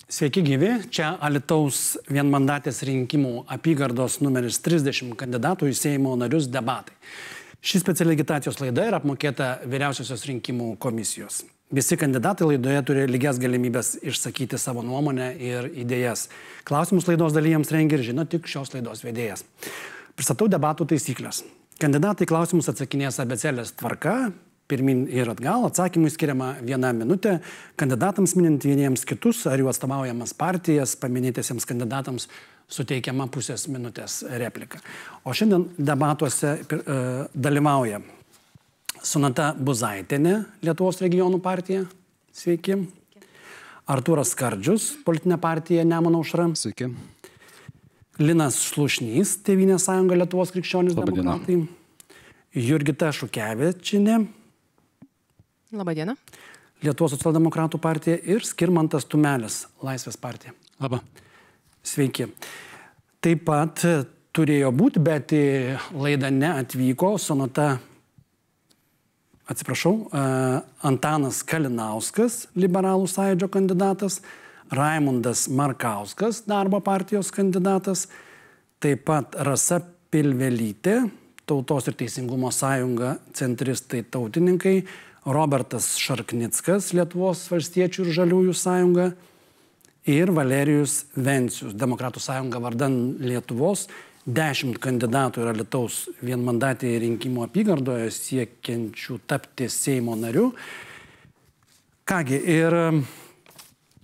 Sveiki gyvi, čia Alytaus vienmandatės rinkimų apygardos numeris 30 kandidatų į Seimo narius debatai. Ši speciali agitacijos laida yra apmokėta Vyriausiosios rinkimų komisijos. Visi kandidatai laidoje turi lygias galimybės išsakyti savo nuomonę ir idėjas. Klausimus laidos dalyviams rengia ir žino tik šios laidos vedėjas. Pristatau debatų taisyklės. Kandidatai klausimus atsakinės abėcėlės tvarka, pirmin ir atgal, atsakymui skiriama 1 minutė, kandidatams minint vieniems kitus ar jų atstovaujamas partijas, paminėtiesiems kandidatams suteikiama pusės minutės replika. O šiandien debatuose dalyvauja Sonata Buzaitienė, Lietuvos regionų partija, sveiki. Artūras Skardžius, politinė partija Nemuno aušra. Sveiki. Linas Slušnys, Tėvynės sąjunga Lietuvos krikščionys demokratai. Jurgita Šukevičienė. Labadiena. Lietuvos socialdemokratų partija ir Skirmantas Tumelis, Laisvės partija. Labą. Sveiki. Taip pat turėjo būti, bet į laidą neatvyko Antanas Kalinauskas, Liberalų sąjūdžio kandidatas, Raimundas Markauskas, Darbo partijos kandidatas, taip pat Rasa Pilvelytė, Tautos ir teisingumo sąjunga, centristai tautininkai, Robertas Šarknickas, Lietuvos valstiečių ir žaliųjų sąjunga ir Valerijus Vencius, Demokratų sąjunga vardan Lietuvos. 10 kandidatų yra Alytaus vienmandatėje rinkimų apygardoje siekiančių tapti Seimo nariu. Kągi, ir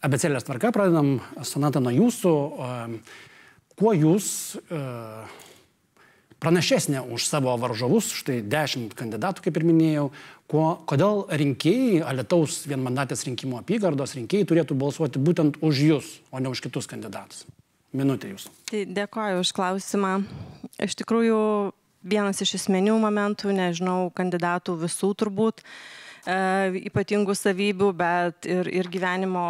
abėcėlės tvarka pradedam, Sonata, nuo jūsų. Kuo jūs pranašesnė už savo varžovus, štai 10 kandidatų, kaip ir minėjau, kodėl rinkėjai, Alytaus vienmandatės rinkimų apygardos rinkėjai turėtų balsuoti būtent už jūs, o ne už kitus kandidatus? Minutė jūsų. Tai dėkoju už klausimą. Iš tikrųjų, vienas iš esminių momentų, nežinau, kandidatų visų turbūt, ypatingų savybių, bet ir gyvenimo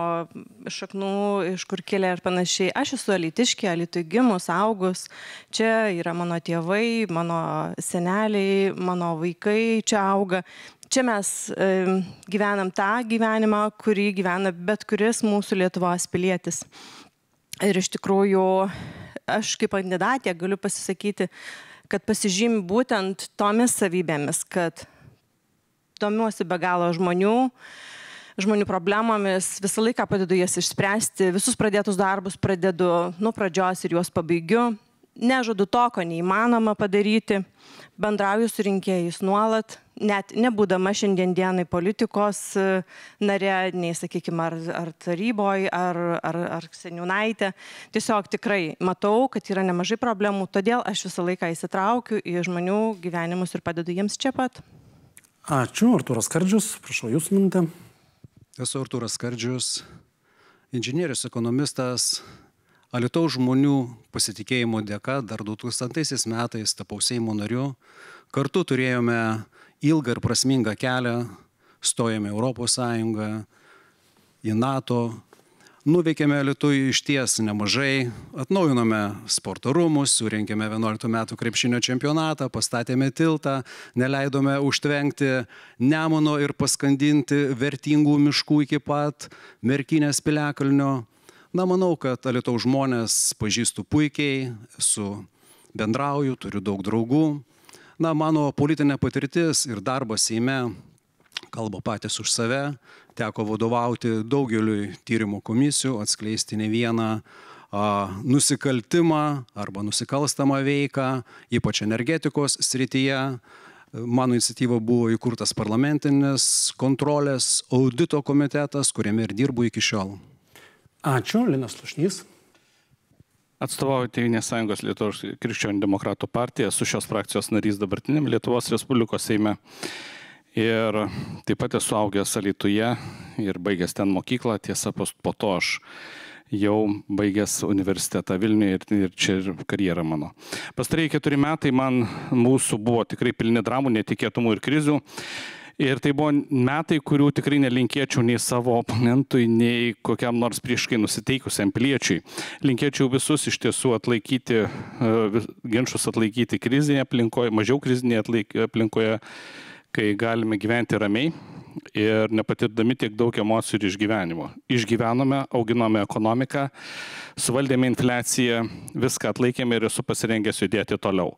šaknų, iš kur kilę ir panašiai. Aš esu alytiškė, Alytui gimus, augus. Čia yra mano tėvai, mano seneliai, mano vaikai čia auga. Čia mes gyvenam tą gyvenimą, kurį gyvena bet kuris mūsų Lietuvos pilietis. Ir iš tikrųjų, aš kaip kandidatė galiu pasisakyti, kad pasižymi būtent tomis savybėmis, kad domiuosi be galo žmonių problemomis, visą laiką padedu jas išspręsti, visus pradėtus darbus pradedu nuo pradžios ir juos pabaigiu, nežadu to, ko neįmanoma padaryti, bendrauju su rinkėjais nuolat, net nebūdama šiandien dienai politikos narė, nei, sakykime, ar taryboje, ar seniūnaitė. Tiesiog tikrai matau, kad yra nemažai problemų, todėl aš visą laiką įsitraukiu į žmonių gyvenimus ir padedu jiems čia pat. Ačiū. Artūras Skardžius, prašau jūsų minutę. Esu Artūras Skardžius, inžinierius, ekonomistas. Alytaus žmonių pasitikėjimo dėka dar 2000 metais tapau Seimo nariu. Kartu turėjome ilgą ir prasmingą kelią, stojame Europos Sąjungą, į NATO, nuveikėme Alytui išties nemažai, atnaujinome sporto rūmus, surengėme 11 metų krepšinio čempionatą, pastatėme tiltą, neleidome užtvenkti Nemuno ir paskandinti vertingų miškų iki pat Merkinės piliakalnio. Manau, kad Alytaus žmonės pažįstu puikiai, bendrauju, turiu daug draugų. Mano politinė patirtis ir darbas Seime kalba patys už save. Teko vadovauti daugeliui tyrimų komisijų, atskleisti ne vieną nusikaltimą arba nusikalstamą veiką, ypač energetikos srityje. Mano iniciatyva buvo įkurtas parlamentinis kontrolės audito komitetas, kuriame ir dirbu iki šiol. Ačiū. Linas Slušnys. Atstovauju Tėvynės sąjungos Lietuvos krikščionių demokratų partiją, su šios frakcijos narys dabartiniam Lietuvos Respublikos Seime. Ir taip pat esu augęs Alytuje ir baigęs ten mokyklą, tiesa, po to aš jau baigęs universitetą Vilniuje ir čia ir karjera mano. Pastarieji 4 metai mūsų buvo tikrai pilni dramų, netikėtumų ir krizių. Ir tai buvo metai, kurių tikrai nelinkėčiau nei savo oponentui, nei kokiam nors prieškai nusiteikusiam piliečiui. Linkėčiau visus iš tiesų atlaikyti, ginčus atlaikyti krizinėje aplinkoje, mažiau krizinėje aplinkoje, kai galime gyventi ramiai, ir nepatirdami tiek daug emocijų ir išgyvenimo. Išgyvenome, auginome ekonomiką, suvaldėme infliaciją, viską atlaikėme ir esu pasirengęs judėti toliau.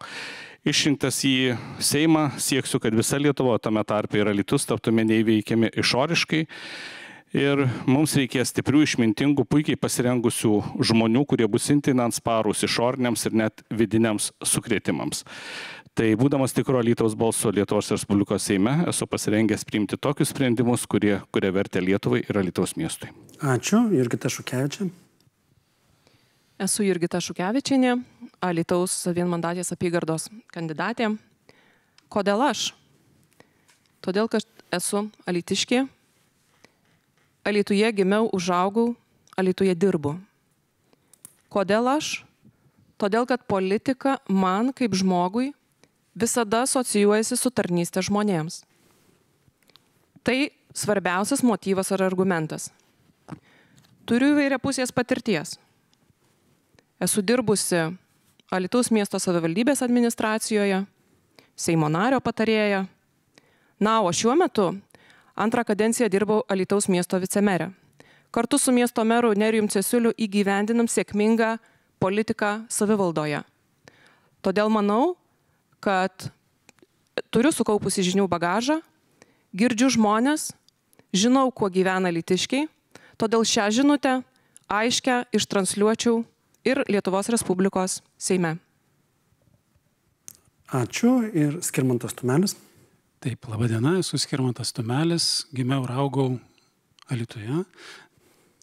Išrinktas į Seimą sieksiu, kad visa Lietuva, tame tarpe ir Alytus, taptume neįveikiami išoriškai. Ir mums reikės stiprių, išmintingų, puikiai pasirengusių žmonių, kurie bus itin atsparūs išoriniams ir net vidiniams sukrėtimams. Tai būdamas tikro Alytaus balso Lietuvos Respublikos Seime, esu pasirengęs priimti tokius sprendimus, kurie vertę Lietuvai ir Alytaus miestui. Ačiū. Jurgita Šukevičienė. Esu Jurgita Šukevičienė, Alytaus vienmandatės apygardos kandidatė. Kodėl aš? Todėl, kad esu alytiškė. Alytuje gimiau, užaugau, Alytuje dirbu. Kodėl aš? Todėl, kad politika man kaip žmogui visada asocijuojasi su tarnystė žmonėms. Tai svarbiausias motyvas ar argumentas. Turiu įvairiapusės patirties. Esu dirbusi Alytaus miesto savivaldybės administracijoje, Seimo nario patarėja. Na, o šiuo metu antrą kadenciją dirbau Alytaus miesto vicemerė. Kartu su miesto meru Nerijum Cesiuliu įgyvendinam sėkmingą politiką savivaldoje. Todėl manau, kad turiu sukaupusi žinių bagažą, girdžiu žmonės, žinau, kuo gyvena alytiškiai, todėl šią žinutę aiškę ištransliuočiau ir Lietuvos Respublikos Seime. Ačiū. Ir Skirmantas Tumelis. Taip, laba diena, esu Skirmantas Tumelis, gimiau ir augau Alytuje.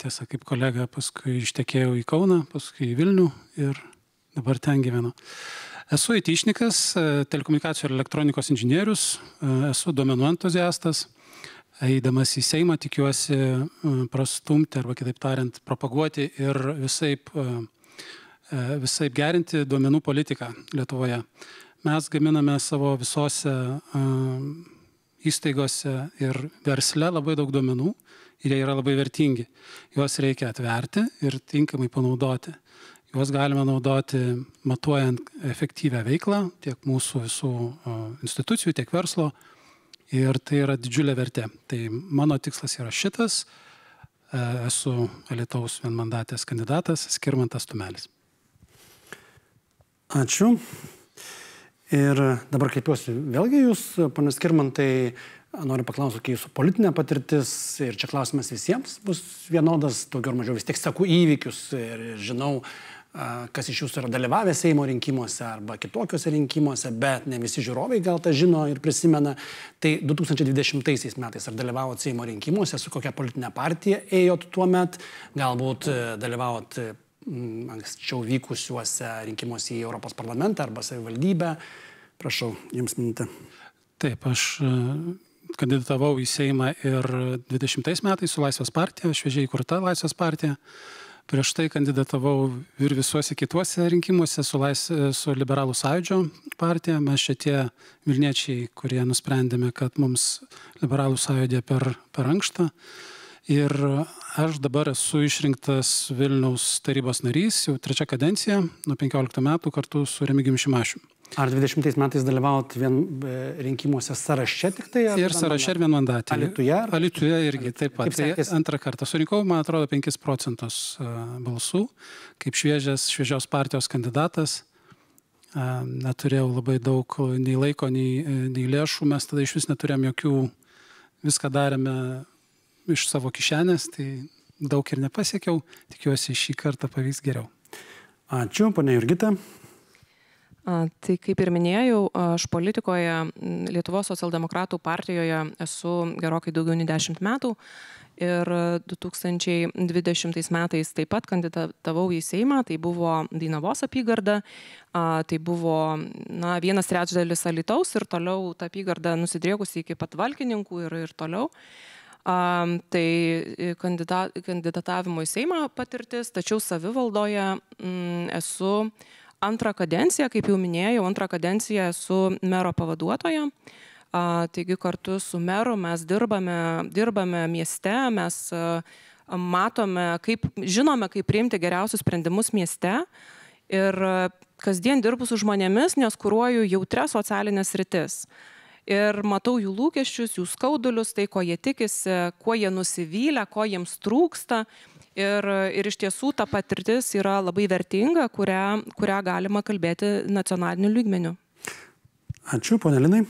Tiesa, kaip kolega, paskui ištekėjau į Kauną, paskui į Vilnių ir dabar ten gyvenu. Esu IT-šnikas, telekomunikacijų ir elektronikos inžinierius, esu duomenų entuziastas. Eidamas į Seimą tikiuosi prastumti arba kitaip tariant propaguoti ir visaip gerinti duomenų politiką Lietuvoje. Mes gaminame savo visose įstaigose ir versle labai daug duomenų ir jie yra labai vertingi. Juos reikia atverti ir tinkamai panaudoti. Juos galime naudoti matuojant efektyvę veiklą tiek mūsų visų institucijų, tiek verslo ir tai yra didžiulė vertė. Tai mano tikslas yra šitas. Esu Alytaus vienmandatės kandidatas Skirmantas Tumelis. Ačiū. Ir dabar kreipiuosi vėlgi jūs, panas Skirmantai, noriu paklausti, kokia jūsų politinė patirtis ir čia klausimas visiems bus vienodas, daugiau ar mažiau vis tiek seku įvykius ir žinau, kas iš jūsų yra dalyvavę Seimo rinkimuose arba kitokiuose rinkimuose, bet ne visi žiūrovai gal tą žino ir prisimena. Tai 2020 metais ar dalyvavot Seimo rinkimuose, su kokia politinė partija ėjot tuo met, galbūt dalyvavot anksčiau vykusiuose rinkimuose į Europos parlamentą arba savivaldybę. Prašau, jums minutė. Taip, aš kandidatavau į Seimą ir 20 metais su Laisvės partija, šviežiai įkurta Laisvės partija. Prieš tai kandidatavau ir visuose kituose rinkimuose su Liberalų sąjūdžio partija. Mes šitie Vilniečiai, kurie nusprendėme, kad mums Liberalų sąjūdė per ankšta. Ir aš dabar esu išrinktas Vilniaus tarybos narys, jau 3 kadencija, nuo 15 metų kartu su Remigijum Šimašium. Ar 20 metais dalyvavot rinkimuose sąraše tik tai? Ir sąraše ir vienmandatėje. Alytuje? Alytuje irgi taip pat. Tai antrą kartą surinkau, man atrodo, 5% balsų. Kaip šviežios partijos kandidatas. Neturėjau labai daug nei laiko, nei lėšų. Mes tada iš vis neturėjom jokių, viską darėme iš savo kišenės, tai daug ir nepasiekiau. Tikiuosi, šį kartą pavyks geriau. Ačiū, ponia Jurgita. Tai kaip ir minėjau, aš politikoje Lietuvos socialdemokratų partijoje esu gerokai daugiau nei 10 metų ir 2020 metais taip pat kandidatavau į Seimą, tai buvo Dainavos apygarda, tai buvo 1/3 Alytaus ir toliau ta apygarda nusidriekusi iki pat Valkininkų ir toliau. Tai kandidatavimo į Seimą patirtis, tačiau savivaldoje esu antrą kadenciją, kaip jau minėjau, antrą kadenciją esu mero pavaduotoja. Taigi kartu su meru mes dirbame mieste, mes žinome, kaip priimti geriausius sprendimus mieste ir kasdien dirbu su žmonėmis, nes kuruoju jautrias socialinės sritis. ir matau jų lūkesčius, jų skaudulius, tai ko jie tikisi, kuo jie nusivylę, ko jiems trūksta. Ir iš tiesų ta patirtis yra labai vertinga, kurią galima kalbėti nacionaliniu lygmeniu. Ačiū, ponia Linai.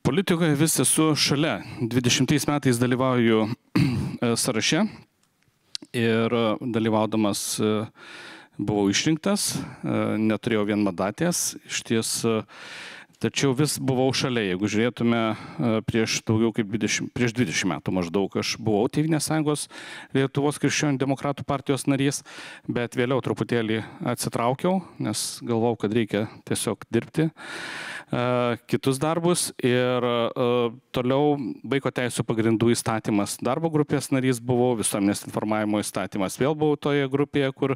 Politikoje vis esu šalia. 20 metais dalyvauju sąraše ir dalyvaudamas buvau išrinktas, neturėjau vienmandatės, iš ties, tačiau vis buvau šalia. Jeigu žiūrėtume prieš 20 metų maždaug, aš buvau Tėvynės sąjungos Lietuvos krikščionių demokratų partijos narys, bet vėliau truputėlį atsitraukiau, nes galvojau, kad reikia tiesiog dirbti kitus darbus ir toliau vaiko teisų pagrindų įstatymas darbo grupės narys buvau, visuomenės informavimo įstatymas vėl buvau toje grupėje, kur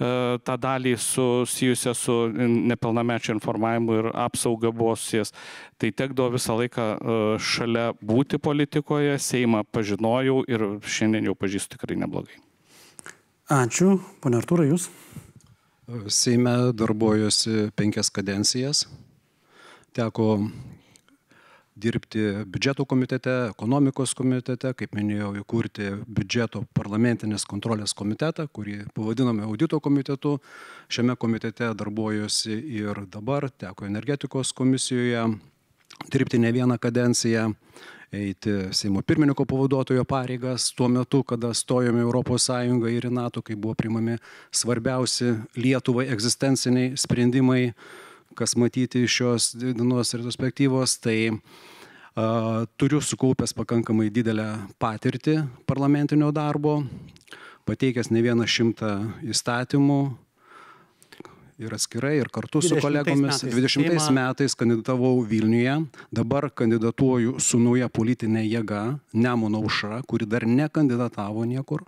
tą dalį susijusią su nepilnamečio informavimu ir apsauga buvo susijęs. Tai tekdavo visą laiką šalia būti politikoje, Seimą pažinojau ir šiandien jau pažįstu tikrai neblogai. Ačiū. Pone Artūrai, jūs? Seime darbuojuosi 5 kadencijas. Teko dirbti biudžeto komitete, ekonomikos komitete, kaip minėjau, įkurti biudžeto parlamentinės kontrolės komitetą, kurį pavadinome audito komitetu. Šiame komitete darbuojuosi ir dabar, teko energetikos komisijoje dirbti ne vieną kadenciją, eiti Seimo pirmininko pavaduotojo pareigas tuo metu, kada stojome Europos Sąjungą ir į NATO, kai buvo priimami svarbiausi Lietuvai egzistenciniai sprendimai, kas matyti iš šios dienos retrospektyvos, tai turiu sukaupęs pakankamai didelę patirtį parlamentinio darbo, pateikęs ne 100 įstatymų ir atskirai, ir kartu su kolegomis. 20 metais kandidatavau Vilniuje, dabar kandidatuoju su nauja politinė jėga, Nemuno aušra, kuri dar nekandidatavo niekur.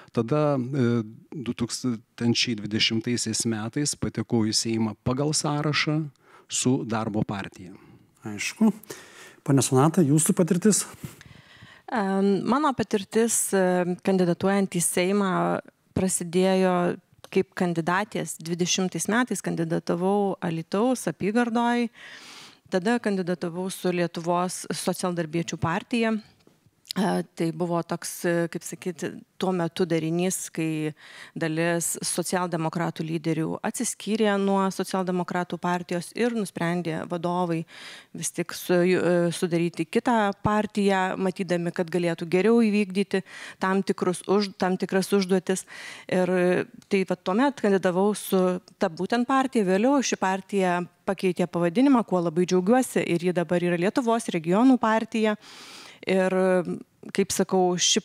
Tada 2020 metais patekau į Seimą pagal sąrašą su darbo partija. Aišku. Pane Sonata, jūsų patirtis? Mano patirtis kandidatuojant į Seimą prasidėjo kaip kandidatės. 20 metais kandidatavau Alytaus apygardoj, tada kandidatavau su Lietuvos socialdarbiečių partija. Tai buvo toks, kaip sakyti, tuo metu darinys, kai dalis socialdemokratų lyderių atsiskyrė nuo socialdemokratų partijos ir nusprendė vadovai vis tik sudaryti kitą partiją, matydami, kad galėtų geriau įvykdyti tam tikras užduotis. Ir tai tuomet kandidavau su ta būtent partija. Vėliau ši partija pakeitė pavadinimą, kuo labai džiaugiuosi, ir ji dabar yra Lietuvos regionų partija. Ir, kaip sakau, į šią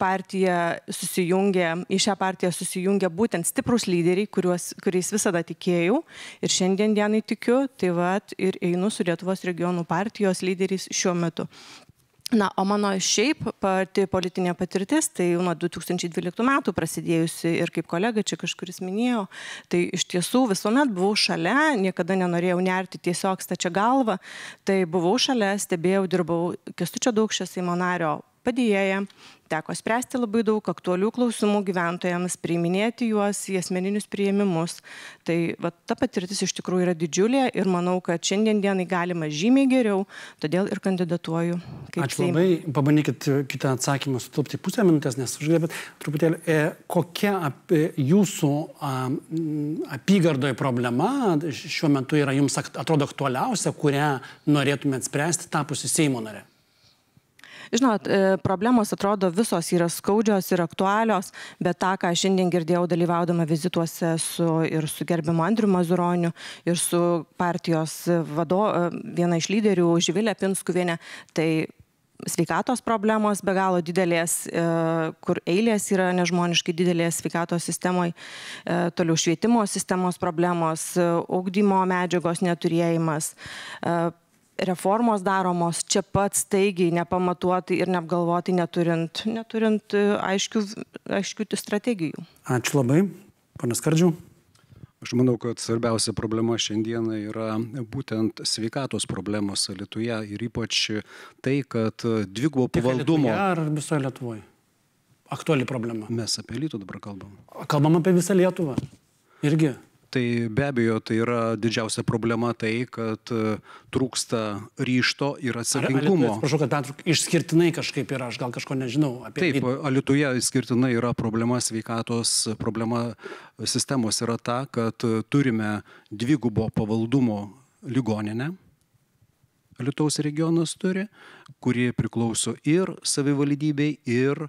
partiją susijungia būtent stiprus lyderiai, kuriais visada tikėjau ir šiandien dienai tikiu, tai ir einu su Lietuvos regionų partijos lyderiais šiuo metu. Na, o mano šiaip pati politinė patirtis, tai nuo 2012 metų prasidėjusi ir kaip kolega čia kažkuris minėjo, tai iš tiesų visuomet buvau šalia, niekada nenorėjau nerti tiesiog stačia galva, tai buvau šalia, stebėjau, dirbau Kęstučio Daukšio Seimo nario padėjėja, teko spręsti labai daug aktualių klausimų gyventojams, priiminėti juos į asmeninius priėmimus. Tai ta patirtis iš tikrųjų yra didžiulė ir manau, kad šiandien dienai galima žymiai geriau, todėl ir kandidatuoju. Ačiū labai. Pabandykit kitą atsakymą sutilpti pusę minutės, nes užgrėbėt truputėlį. Kokia jūsų apygardoje problema šiuo metu yra jums atrodo aktualiausia, kurią norėtumėt spręsti tapusi Seimo nare? Žinot, problemos atrodo visos yra skaudžios ir aktualios, bet tą, ką šiandien girdėjau dalyvaudama vizituose ir su gerbiamu Andriu Mazuroniu, ir su partijos viena iš lyderių Živilė Pinskuvienė, tai sveikatos problemos be galo didelės, kur eilės yra nežmoniškai didelės sveikatos sistemoje, toliau švietimo sistemos problemos, ugdymo medžiagos neturėjimas, reformos daromos čia pat staigiai, nepamatuotai ir neapgalvotai, neturint aiškių strategijų. Ačiū labai. Pane Skardžiau. Aš manau, kad svarbiausia problema šiandieną yra būtent sveikatos problemos Alytuje ir ypač tai, kad dvigubo pavaldumo... Ar visoje Lietuvoje? Aktuali problema. Mes apie Alytų dabar kalbam. Kalbam apie visą Lietuvą. Irgi. Tai be abejo, tai yra didžiausia problema tai, kad trūksta ryžto ir atsakingumo. Prašau, kad išskirtinai kažkaip yra, aš gal kažko nežinau apie tai. Taip, Alytuje išskirtinai yra problema sveikatos, problema sistemos yra ta, kad turime dvigubo pavaldumo ligoninę. Alytaus regionas turi, kuri priklauso ir savivaldybei, ir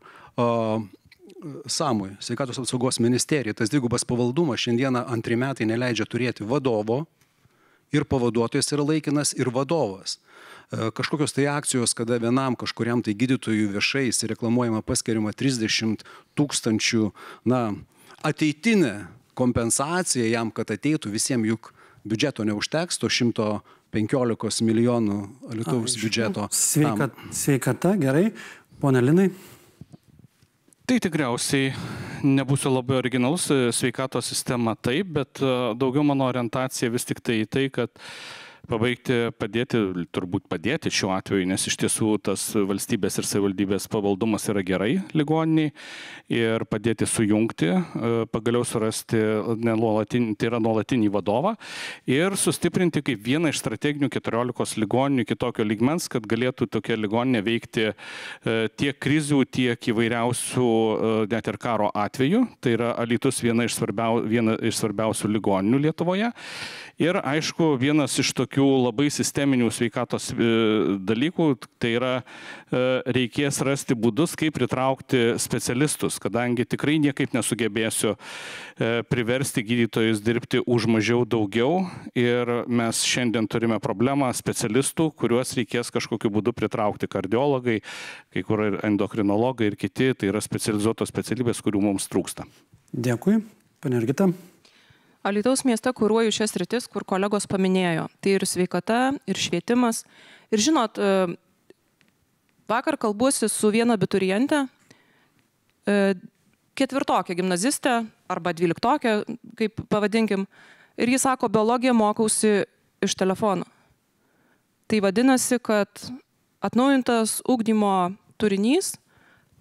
SAMui, sveikatos apsaugos ministerijai. Tas dvigubas pavaldumas šiandieną 2 metai neleidžia turėti vadovo ir pavaduotojas yra laikinas ir vadovas. Kažkokios tai akcijos, kada vienam kažkuriam tai gydytojui viešai reklamuojama paskiriama 30 000, ateitinė kompensacija jam, kad ateitų visiems, juk biudžeto neužteks, to 115 milijonų Alytaus biudžeto. Sveikata, gerai. Pone Linai. Tai tikriausiai nebūsiu labai originalus, sveikatos sistema taip, bet daugiau mano orientacija vis tik tai į tai, kad turbūt padėti šiuo atveju, nes iš tiesų tas valstybės ir savivaldybės pavaldumas yra gerai ligoniniai ir padėti sujungti, pagaliau surasti tai yra nuolatinį vadovą ir sustiprinti kaip vieną iš strateginių 14 ligoninių kitokio lygmens, kad galėtų tokia ligoninė veikti tiek krizių, tiek įvairiausių net ir karo atveju. Tai yra Alytus viena iš svarbiausių ligoninių Lietuvoje. Ir aišku, vienas iš tokių labai sisteminių sveikatos dalykų, tai yra reikės rasti būdus, kaip pritraukti specialistus, kadangi tikrai niekaip nesugebėsiu priversti gydytojus dirbti už mažiau daugiau ir mes šiandien turime problemą specialistų, kuriuos reikės kažkokiu būdu pritraukti, kardiologai, kai kur ir endokrinologai ir kiti, tai yra specializuotos specialybės, kurių mums trūksta. Dėkui, pane Jurgita. Alytaus mieste kuruoju šias sritis, kur kolegos paminėjo. Tai ir sveikata, ir švietimas. Ir žinot, vakar kalbuosi su viena abituriente, 4-tokė gimnazistė, arba 12-tokė, kaip pavadinkim. Ir jis sako, biologiją mokausi iš telefono. Tai vadinasi, kad atnaujintas ugdymo turinys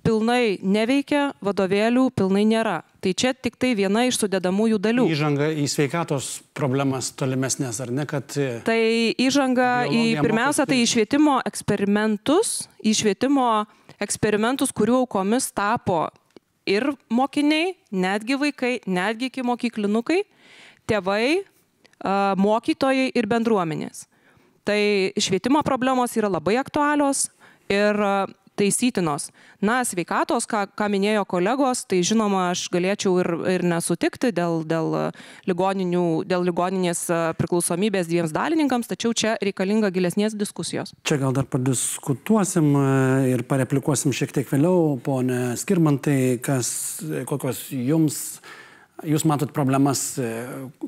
pilnai neveikia, vadovėlių pilnai nėra. Tai čia tik tai viena iš sudedamųjų dalių. Įžanga į sveikatos problemas tolimesnės, ar ne, kad... Tai įžanga pirmiausia, tai į švietimo eksperimentus, kurių aukomis tapo ir mokiniai, netgi vaikai, netgi iki mokyklinukai, tėvai, mokytojai ir bendruomenės. Tai švietimo problemos yra labai aktualios ir taisytinos. Na, sveikatos, ką minėjo kolegos, tai žinoma, aš galėčiau ir nesutikti dėl ligoninės priklausomybės 2 dalininkams, tačiau čia reikalinga gilesnės diskusijos. Čia gal dar padiskutuosim ir pareplikuosim šiek tiek vėliau, pone Skirmantai, kokios jūs matot problemas,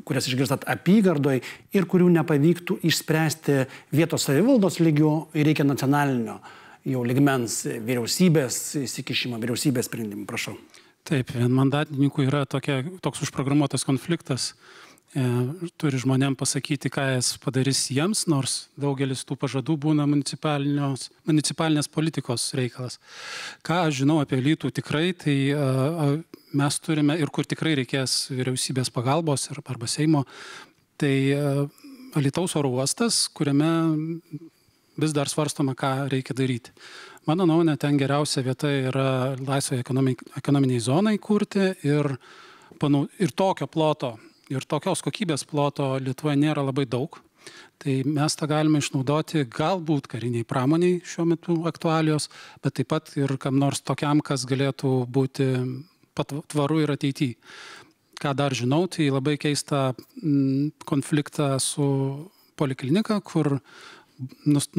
kurias išgirstat apygardoj ir kurių nepavyktų išspręsti vietos savivaldos lygių ir reikia nacionalinio jau lygmens vyriausybės įsikišimo, vyriausybės sprendimų, prašau. Taip, vienmandatininkų yra toks užprogramuotas konfliktas. Turi žmonėm pasakyti, ką jis padarys jiems, nors daugelis tų pažadų būna municipalinės politikos reikalas. Ką aš žinau apie Alytų tikrai, tai mes turime ir kur tikrai reikės vyriausybės pagalbos arba Seimo, tai Alytaus oro uostas, kuriame vis dar svarstoma, ką reikia daryti. Mano nuomonė, ten geriausia vieta yra laisvai ekonominiai zonai kurti ir tokio ploto, ir tokios kokybės ploto Lietuvoje nėra labai daug. Tai mes tą galime išnaudoti galbūt kariniai pramoniai šiuo metu aktualijos, bet taip pat ir kam nors tokiam, kas galėtų būti tvaru ir ateityje. Ką dar žinau, tai labai keista konfliktą su poliklinika, kur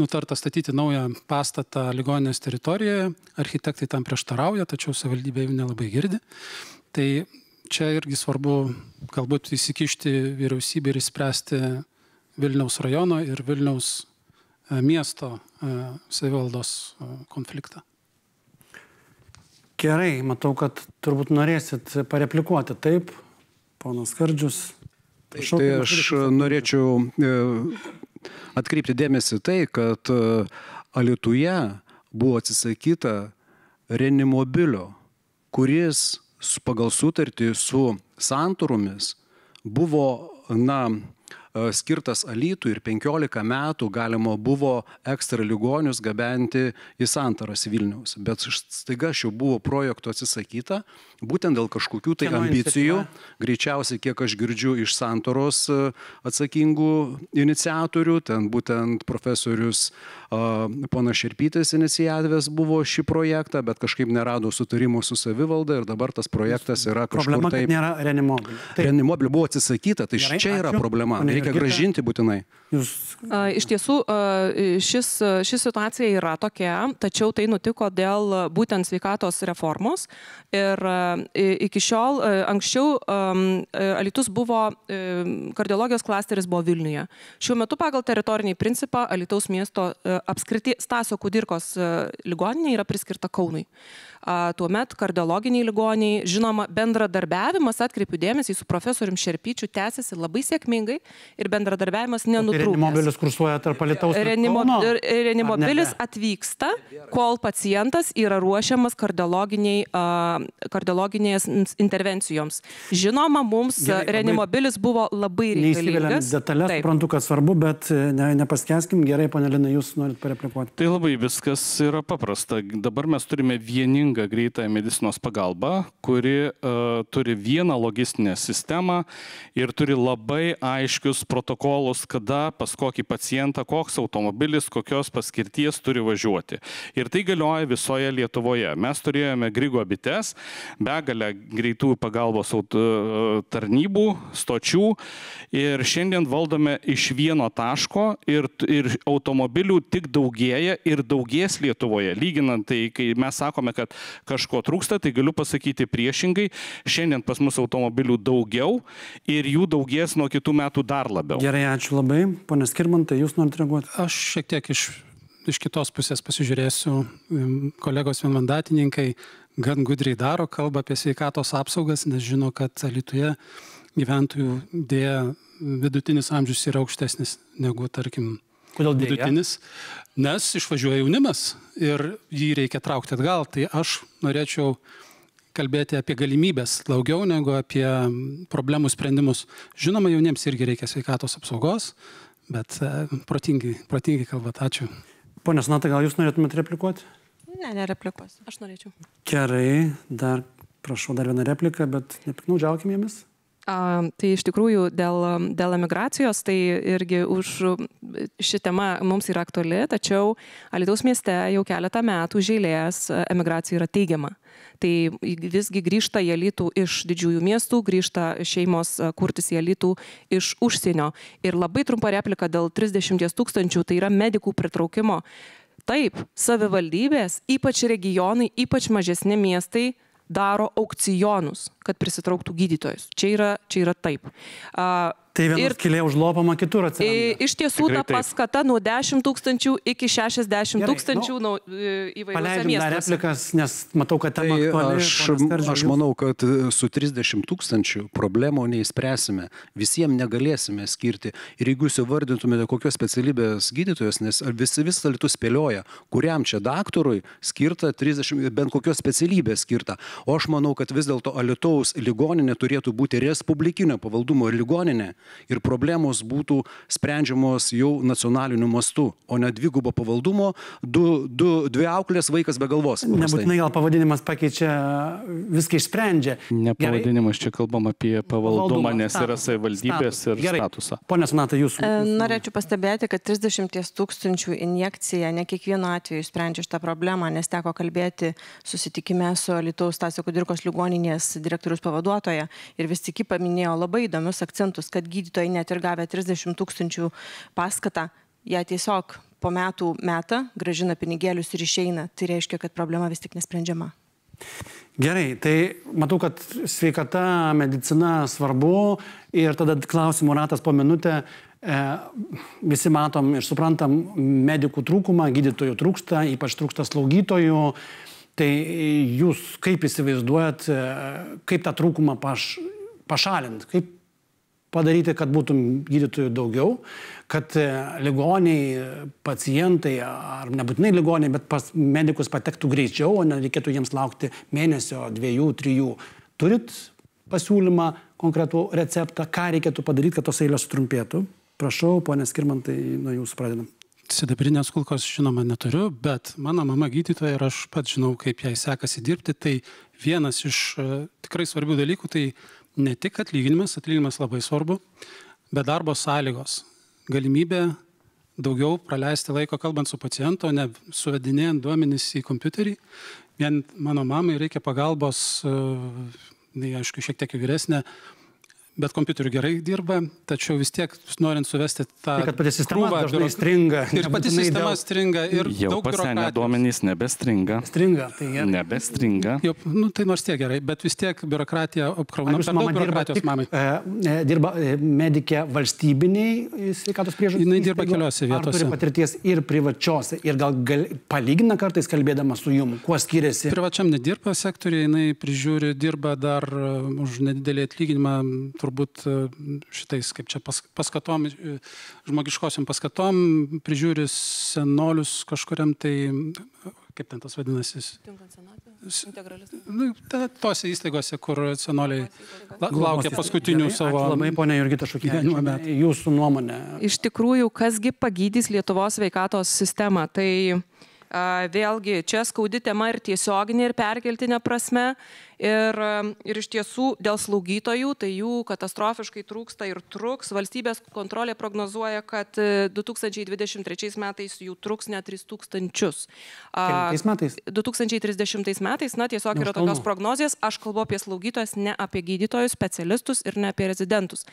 nutarta statyti naują pastatą ligoninės teritorijoje. Architektai tam prieštarauja, tačiau savivaldybė jų nelabai girdi. Tai čia irgi svarbu galbūt įsikišti vyriausybę ir įspręsti Vilniaus rajono ir Vilniaus miesto savivaldos konfliktą. Gerai, matau, kad turbūt norėsit pareplikuoti. Taip, ponas Skardžius. Tai aš norėčiau atkreipti dėmesį tai, kad Alytuje buvo atsisakyta Renimobilio, kuris pagal sutartį su santūromis buvo skirtas Alytui ir 15 metų galima buvo ekstra ligonius gabenti į santaras Vilniaus. Bet staiga šio buvo projekto atsisakyta, būtent dėl kažkokių tai ambicijų, greičiausiai, kiek aš girdžiu iš santaros atsakingų iniciatorių, ten būtent profesorius ponas Šerpytis inicijavęs buvo šį projektą, bet kažkaip nerado sutarimo su savivalda ir dabar tas projektas yra kažkur Problema, taip. kad nėra Reanimobilio. Reanimobilio buvo atsisakyta, tai Gerai, čia yra ačiū. problema. Ponia Reikia Jurgita. grąžinti būtinai. Iš tiesų, ši situacija yra tokia, tačiau tai nutiko dėl būtent sveikatos reformos. Ir iki šiol, anksčiau Alytus buvo, kardiologijos klasteris buvo Vilniuje. Šiuo metu pagal teritorinį principą Alytaus miesto apskriti Stasio Kudirkos ligoninė yra priskirta Kaunui. Tuomet kardiologiniai ligoniai, žinoma, bendradarbiavimas, atkreipiu dėmesį, su profesorium Šerpyčiu tęsiasi labai sėkmingai ir bendradarbiaviavinėmas nenutrūkęs. Reanimobilis kursuoja tarp Alytaus ir Kauno? Reanimobilis atvyksta, kol pacientas yra ruošiamas kardiologinės intervencijoms. Žinoma, mums reanimobilis buvo labai reikalingas. Neįsiveliant detalės, suprantu, kad svarbu, bet nepaskeskim. Gerai, ponia Lina, jūs norit pareplikuoti. Tai labai viskas yra paprasta. Dabar mes turime vieningą greitąją medicinos pagalbą, kuri turi vieną logistinę sistemą ir turi labai aiškius protokolus, kada pas kokį pacientą, koks automobilis, kokios paskirties turi važiuoti. Ir tai galioja visoje Lietuvoje. Mes turėjome Grigo bites, begalę greitųjų pagalbos tarnybų, stočių ir šiandien valdome iš vieno taško ir automobilių tik daugėja ir daugės Lietuvoje. Lyginant tai, kai mes sakome, kad kažko trūksta, tai galiu pasakyti priešingai. Šiandien pas mus automobilių daugiau ir jų daugės nuo kitų metų dar labiau. Gerai, ačiū labai. Pone Skirmantai, jūs norite reaguoti? Aš šiek tiek iš kitos pusės pasižiūrėsiu. Kolegos vienmandatininkai gan gudriai daro, kalba apie sveikatos apsaugas, nes žino, kad Alytuje gyventojų dėja vidutinis amžius yra aukštesnis negu, tarkim, Kodėl dėja? vidutinis, nes išvažiuoja jaunimas ir jį reikia traukti atgal. Tai aš norėčiau kalbėti apie galimybės daugiau negu apie problemų sprendimus. Žinoma, jauniems irgi reikia sveikatos apsaugos, bet protingai kalbat. Ačiū. Pone Sonata, gal jūs norėtumėte replikuoti? Ne, nereplikuosiu. Aš norėčiau. Gerai, prašau dar vieną repliką, bet nepiknaudžiaukime jomis. Tai iš tikrųjų dėl emigracijos, tai irgi ši tema mums yra aktuali, tačiau Alytaus mieste jau keletą metų iš eilės emigracija yra teigiama. Tai visgi grįžta į Alytų iš didžiųjų miestų, grįžta šeimos kurtis į Alytų iš užsienio. Ir labai trumpa replika dėl 30 000, tai yra medikų pritraukimo. Taip, savivaldybės, ypač regionai, ypač mažesni miestai, daro aukcionus, kad prisitrauktų gydytojus. Čia yra taip. Tai vienas skylė užlopama, kitur atsiranda. Iš tiesų ta paskata nuo 10 000 iki 60 000 įvairiuose Paleidžiam dar miestuose. replikas, nes matau, kad tema aktuali. Aš manau, kad su 30 000 problemų neįspręsime. Visiems negalėsime skirti. Ir jeigu jūs įvardintumėte kokios specialybės gydytojas, nes vis Alytus spėlioja, kuriam čia daktarui skirta 30, bent kokios specialybės skirta. O aš manau, kad vis dėlto Alytaus ligoninė turėtų būti respublikinio pavaldumo ligoninė. Ir problemos būtų sprendžiamos jau nacionaliniu mastu, o ne dvigubo pavaldumo, dvi auklės, vaikas be galvos. Nebūtinai gal pavadinimas pakeičia, viską išsprendžia. Ne pavadinimas, čia kalbam apie pavaldumą, nes yra savivaldybės ir statusą. Pone Sonata, jūs. Norėčiau pastebėti, kad 30 000 injekcija ne kiekvienu atveju sprendžia šitą problemą, nes teko kalbėti susitikime su Alytaus Stasio Kudirkos ligoninės direktoriaus pavaduotoja ir vis tik paminėjo labai įdomius akcentus, kad gydytojai net ir gavę 30 000 paskatą, ją tiesiog po metų grąžina pinigėlius ir išeina. Tai reiškia, kad problema vis tik nesprendžiama. Gerai, tai matau, kad sveikata, medicina svarbu ir tada klausimų ratas po minutę. Visi matom ir suprantam medikų trūkumą, gydytojų trūksta, ypač trūksta slaugytojų. Tai jūs kaip įsivaizduojat, kaip tą trūkumą pašalinti, kaip padaryti, kad būtų gydytojų daugiau, kad ligoniai, pacientai, ar nebūtinai ligoniai, bet pas medikus patektų greičiau, o nereikėtų jiems laukti mėnesio, 2, 3. Turit pasiūlymą, konkretų receptą, ką reikėtų padaryti, kad tos eilės sutrumpėtų. Prašau, ponė Skirmantai, nuo jūsų pradedam. Sidabrinės kulkos, žinoma, neturiu, bet mano mama gydytoja ir aš pats žinau, kaip jai sekasi dirbti. Tai vienas iš tikrai svarbių dalykų, tai ne tik atlyginimas labai svarbu, bet darbo sąlygos. Galimybė daugiau praleisti laiko kalbant su pacientu, ne suvedinėjant duomenis į kompiuterį. Vien mano mamai reikia pagalbos, aišku, šiek tiek vyresnė, bet kompiuteriu gerai dirba, tačiau vis tiek norint suvesti tą kad pati sistema dažnai stringa. Ir pati sistema stringa ir jau daug biurokratijos. Pasenę duomenys nebestringa. Stringa, tai gerai. Nebestringa. Jau, tai nors tiek gerai, bet vis tiek biurokratija apkrauna. Jūsų mama dirba medikė valstybiniai sveikatos priežiūros? Jinai dirba keliose vietose. Ar turi patirties ir privačiose? Ir gal palygina kartais kalbėdama su jum? Kuo skiriasi? Privačiam nedirba sektoriai, jinai prižiūri, dirba dar už nedidelį atlyginimą, turbūt šitais, kaip čia paskatom, žmogiškosiam paskatom, prižiūri senolius kažkuriam, tai kaip ten tas vadinasi? Tose įstaigose, kur senoliai laukia paskutinių savo. Labai, ponia Jurgita Šukytė, jūsų nuomonė. Iš tikrųjų, kasgi pagydys Lietuvos sveikatos sistemą? Tai vėlgi, čia skaudi tema ir tiesioginė, ir perkeltinė prasme. Ir iš tiesų dėl slaugytojų, tai jų katastrofiškai trūksta ir truks. Valstybės kontrolė prognozuoja, kad 2023 metais jų truks net 3000. Kelintais metais? 2030 metais, tiesiog yra tokios prognozijas. Aš kalbu apie slaugytojas, ne apie gydytojus, specialistus ir ne apie rezidentus.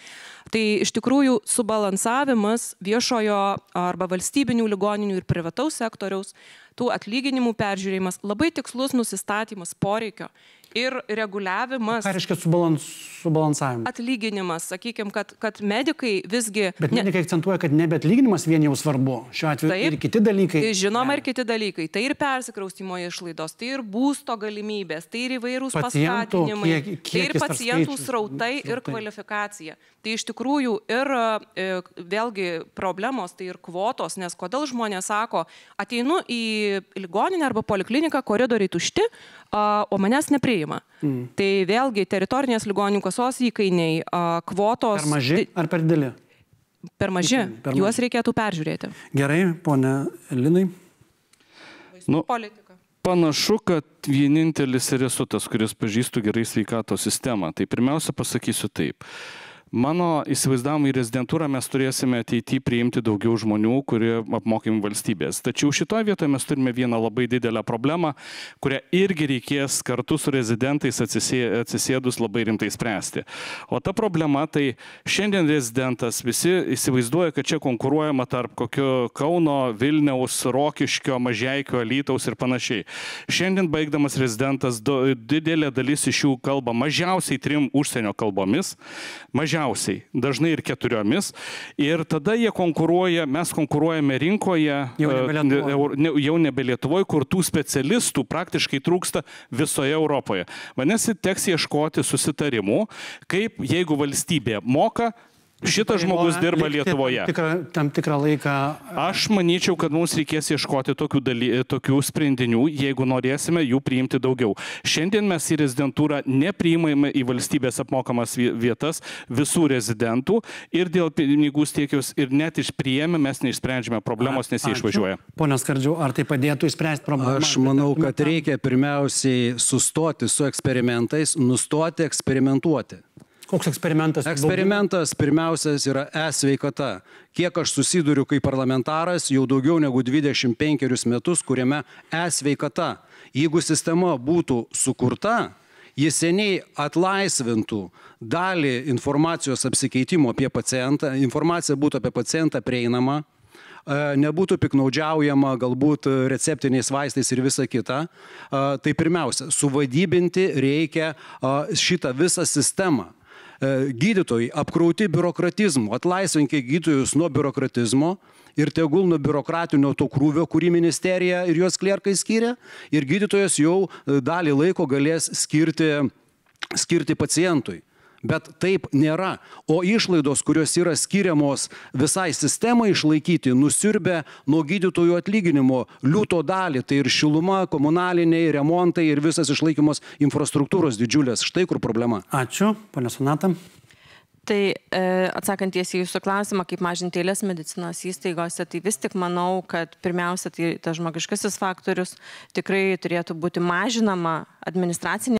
Tai iš tikrųjų subalansavimas viešojo arba valstybinių ligoninių ir privataus sektoriaus, tų atlyginimų peržiūrėjimas, labai tikslus nusistatymas poreikio. Ir reguliavimas. Ką reiškia subalansavimas? Atlyginimas, sakykime, kad medikai visgi... Bet medikai akcentuoja, kad nebe atlyginimas vien jau svarbu. Šiuo atveju taip, ir kiti dalykai. Žinoma, ir kiti dalykai. Tai ir persikraustimo išlaidos, tai ir būsto galimybės, tai ir įvairūs paskatinimai, tai ir pacientų srautai ir kvalifikacija. Tai iš tikrųjų ir vėlgi problemos, tai ir kvotos, nes kodėl žmonės sako, ateinu į ligoninę arba polikliniką, koridoriai tušti, o manęs nepriima. Tai vėlgi teritorinės ligoninių kasos įkainiai, kvotos... Per maži ar per dideli? Per maži. Juos reikėtų peržiūrėti. Gerai, ponia Linai. Politika. Panašu, kad vienintelis ir esu tas, kuris pažįstų gerai sveikatos sistemą. Tai pirmiausia pasakysiu taip. Mano įsivaizdavimu į rezidentūrą mes turėsime ateityje priimti daugiau žmonių, kurie apmokami valstybės. Tačiau šitoje vietoje mes turime vieną labai didelę problemą, kurią irgi reikės kartu su rezidentais atsisėdus labai rimtai spręsti. O ta problema, tai šiandien rezidentas visi įsivaizduoja, kad čia konkuruojama tarp kokio Kauno, Vilniaus, Rokiškio, Mažeikio, Alytaus ir panašiai. Šiandien baigdamas rezidentas didelė dalis iš jų kalba mažiausiai 3 užsienio kalbomis, dažnai ir 4. Ir tada jie konkuruoja, mes konkuruojame rinkoje, jau nebe Lietuvoje, kur tų specialistų praktiškai trūksta visoje Europoje. Vadinasi, teks ieškoti susitarimų, kaip jeigu valstybė moka, šitas žmogus dirba Lietuvoje. Tam tikrą laiką. Aš manyčiau, kad mums reikės ieškoti tokių sprendinių, jeigu norėsime jų priimti daugiau. Šiandien mes į rezidentūrą nepriimame į valstybės apmokamas vietas visų rezidentų ir dėl pinigų stiekius ir net priėmę mes neišsprendžiame problemos, nes jie išvažiuoja. Pone Skardžiau, ar tai padėtų išspręsti problemą? Aš manau, kad reikia pirmiausiai sustoti su eksperimentais, nustoti eksperimentuoti. Koks eksperimentas? Eksperimentas pirmiausias yra e-sveikata. Kiek aš susiduriu kaip parlamentaras jau daugiau negu 25 metus, kuriame e-sveikata. Jeigu sistema būtų sukurta, jis seniai atlaisvintų dalį informacijos apsikeitimo apie pacientą, informacija būtų apie pacientą prieinama, nebūtų piknaudžiaujama galbūt receptiniais vaistais ir visa kita. Tai pirmiausia, suvadybinti reikia šitą visą sistemą. Gydytojai apkrauti biurokratizmu, atlaisvinkite gydytojus nuo biurokratizmo ir tegul nuo biurokratinio to krūvio, kurį ministerija ir jos klerkai skiria, ir gydytojas jau dalį laiko galės skirti pacientui. bet taip nėra. O išlaidos, kurios yra skiriamos visai sistemai išlaikyti, nusiurbia nuo gydytojų atlyginimo liūto dalį, tai ir šiluma, komunaliniai, remontai ir visas išlaikymos infrastruktūros didžiulės. Štai kur problema. Ačiū, ponia Sonata. Tai atsakant tiesiai jūsų klausimą, kaip mažinti eilės medicinos įstaigose, tai vis tik manau, kad pirmiausia, tai tas žmogiškasis faktorius tikrai turėtų būti mažinama administracinė